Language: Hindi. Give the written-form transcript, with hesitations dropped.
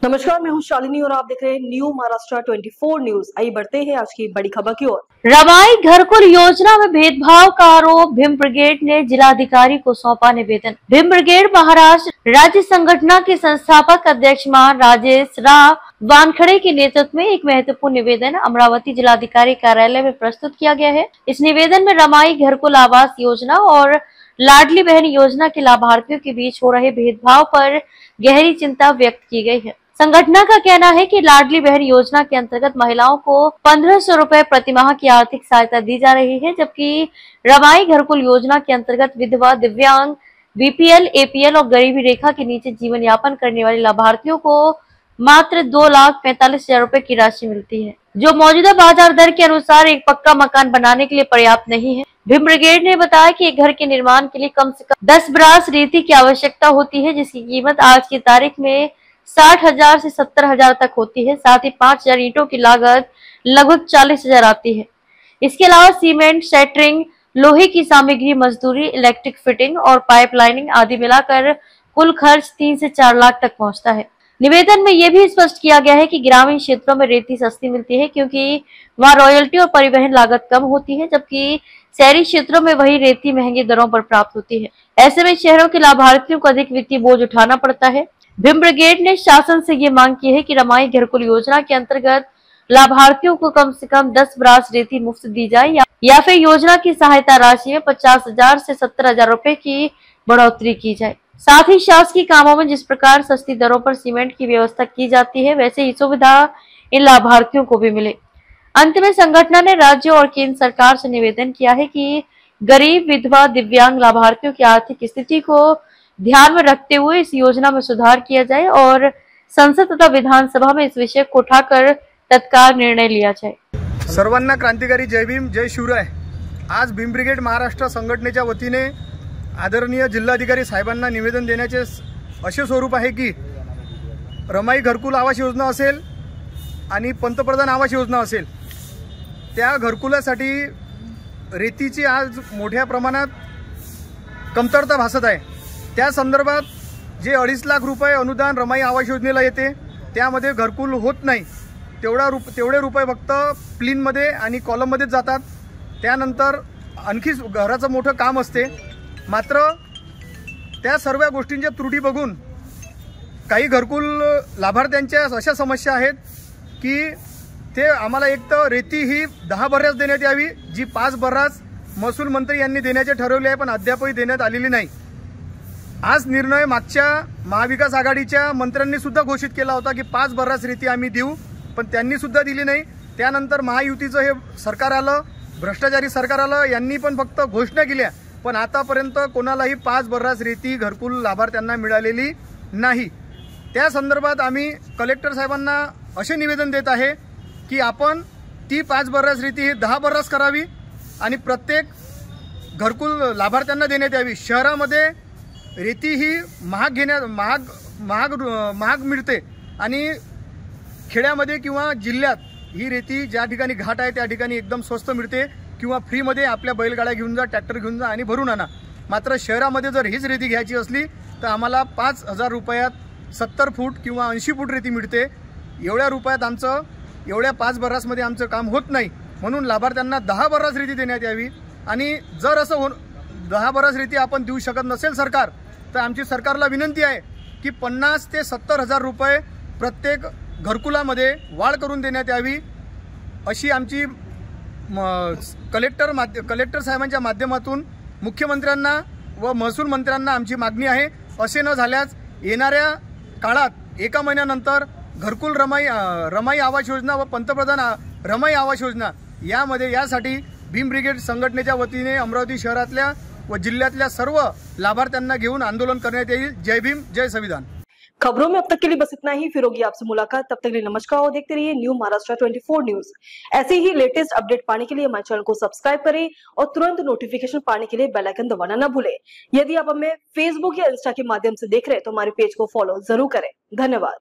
नमस्कार, मैं हूं शालिनी और आप देख रहे हैं न्यू महाराष्ट्र 24 न्यूज। आइए बढ़ते हैं आज की बड़ी खबर की ओर। रमाई घरकुल योजना में भेदभाव का आरोप, भीम ब्रिगेड ने जिलाधिकारी को सौंपा निवेदन। भीम ब्रिगेड महाराष्ट्र राज्य संगठन के संस्थापक अध्यक्ष राजेश राव वानखड़े के नेतृत्व में एक महत्वपूर्ण निवेदन अमरावती जिलाधिकारी कार्यालय में प्रस्तुत किया गया है। इस निवेदन में रमाई घरकुल आवास योजना और लाडली बहन योजना के लाभार्थियों के बीच हो रहे भेदभाव पर गहरी चिंता व्यक्त की गई है। संगठन का कहना है कि लाडली बहन योजना के अंतर्गत महिलाओं को 1500 रुपए प्रतिमाह की आर्थिक सहायता दी जा रही है, जबकि रमाई घरकुल योजना के अंतर्गत विधवा, दिव्यांग, बीपीएल, एपीएल और गरीबी रेखा के नीचे जीवन यापन करने वाले लाभार्थियों को मात्र 2,45,000 रुपए की राशि मिलती है, जो मौजूदा बाजार दर के अनुसार एक पक्का मकान बनाने के लिए पर्याप्त नहीं है। भीम ब्रिगेड ने बताया कि एक घर के निर्माण के लिए कम से कम 10 ब्रास रेती की आवश्यकता होती है, जिसकी कीमत आज की तारीख में 60,000 से 70,000 तक होती है। साथ ही 5,000 ईंटों की लागत लगभग 40,000 आती है। इसके अलावा सीमेंट, शटरिंग, लोहे की सामग्री, मजदूरी, इलेक्ट्रिक फिटिंग और पाइपलाइनिंग आदि मिलाकर कुल खर्च 3 से 4 लाख तक पहुंचता है। निवेदन में यह भी स्पष्ट किया गया है कि ग्रामीण क्षेत्रों में रेती सस्ती मिलती है, क्योंकि वहां रॉयल्टी और परिवहन लागत कम होती है, जबकि शहरी क्षेत्रों में वही रेती महंगी दरों पर प्राप्त होती है। ऐसे में शहरों के लाभार्थियों को अधिक वित्तीय बोझ उठाना पड़ता है। भीम ब्रिगेड ने शासन से ये मांग की है कि रमाई घरकुल योजना के अंतर्गत लाभार्थियों को कम से कम 10 ब्रास रेती मुफ्त दी जाए या फिर योजना की सहायता राशि में 50,000 से 70,000 रुपए की बढ़ोतरी की जाए। साथ ही शासकीय कामों में जिस प्रकार सस्ती दरों पर सीमेंट की व्यवस्था की जाती है, वैसे ही सुविधा इन लाभार्थियों को भी मिले। अंत में संगठन ने राज्य और केंद्र सरकार से निवेदन किया है कि गरीब, विधवा, दिव्यांग लाभार्थियों की आर्थिक स्थिति को ध्यान में रखते हुए इस योजना में सुधार किया जाए और संसद तथा विधानसभा में इस विषय को उठाकर तत्काल निर्णय लिया जाए। सर्वांना क्रांतिकारी जय भीम, जय शिवराय। आज भीम ब्रिगेड महाराष्ट्र संघटनेच्या वतीने आदरणीय जिल्हाधिकारी साहेबांना निवेदन देण्याचे असे स्वरूप आहे की रमाई घरकुल आवास योजना असेल आणि पंतप्रधान आवास योजना असेल, त्या घरकुलासाठी रेतीची आज मोठ्या प्रमाणात कमतरता भासत आहे। त्या संदर्भात जे 2.5 लाख रुपये अनुदान रमाई आवास योजनेला येते, त्यामध्ये घरकुल होत नाही। तेवढे रुपये फक्त प्लीनमध्ये आणि कॉलममध्ये जातात। त्यानंतर आणखी घराचं मोठं काम असते। मात्र त्या सर्व गोष्टींच्या त्रुटी बघून काही घरकुल लाभार्थ्यांच्या अशा समस्या आहेत की ते आम्हाला एक तर रेती ही 10 बर्रास देण्यात यावी, जी 5 बर्रास महसूल मंत्री यांनी देण्याचे ठरवले आहे, पण अद्यापही देण्यात आलेली नाही। आज निर्णय मागच्या महाविकास आघाडीच्या मंत्र्यांनी सुद्धा घोषित केला होता की 5 बर्रास रेती आम्ही देऊ, पण त्यांनी सुद्धा दिली नाही। त्यानंतर महायुतीचं हे सरकार आलं, भ्रष्टाचारी सरकार आलं, यांनी पण फक्त घोषणा केल्या, पण आतापर्यंत कोणालाही 5 बर्रास रेती घरकुल लाभार्थ्यांना मिळालेली नाही। त्या संदर्भात आम्ही कलेक्टर साहेबांना असे निवेदन देत आहे की आपण ती 5 बर्रास रेती ही 10 बर्रास करावी आणि प्रत्येक घरकुल लाभार्थ्यांना देण्यात यावी। शहरामध्ये रेती ही महाग मिळते आणि खेड्यामध्ये किंवा जिल्ह्यात ही रेती ज्या ठिकाणी घाट आहे त्या ठिकाणी एकदम स्वस्त मिळते किंवा फ्रीमध्ये आपल्या बैलगाड्या घेऊन जा, ट्रॅक्टर घेऊन जा आणि भरून आणा। मात्र शहरामध्ये जर हीच रेती घ्यायची असली तर आम्हाला 5,000 रुपयात 70 फूट किंवा 80 फूट रेती मिळते। एवढ्या रुपयात एवढ्या 5 बर्रासमध्ये आमचं काम होत नाही, म्हणून लाभार्थ्यांना 10 बर्रास रेती देण्यात यावी। आणि जर असं 10 बर्रास रेती आपण देऊ शकत नसेल सरकार, तर आमची सरकारला विनंती आहे की 50,000 ते 70,000 रुपये प्रत्येक घरकुलामध्ये वाढ करून देण्यात यावी, अशी आमची कलेक्टर साहेबांच्या माध्यमातून मुख्यमंत्र्यांना व महसूल मंत्र्यांना आमची मागणी आहे। असे न झाल्यास येणाऱ्या काळात 1 महिन्यानंतर घरकुल रमाई आवास योजना व पंतप्रधान रमाई आवास योजना यासाठी भीम ब्रिगेड संघटनेच्या वतीने अमरावती शहरातल्या व जिल्ह्यातल्या सर्व लाभार्थ्यांना घेऊन आंदोलन करण्यात येईल। जय भीम, जय संविधान। खबरों में अब तक के लिए बस इतना ही। फिर होगी आपसे मुलाकात, तब तक के लिए नमस्कार और देखते रहिए न्यू महाराष्ट्र 24 न्यूज। ऐसे ही लेटेस्ट अपडेट पाने के लिए हमारे चैनल को सब्सक्राइब करें और तुरंत नोटिफिकेशन पाने के लिए बेल आइकन दबाना न भूलें। यदि आप हमें फेसबुक या इंस्टा के माध्यम से देख रहे हैं तो हमारे पेज को फॉलो जरूर करें। धन्यवाद।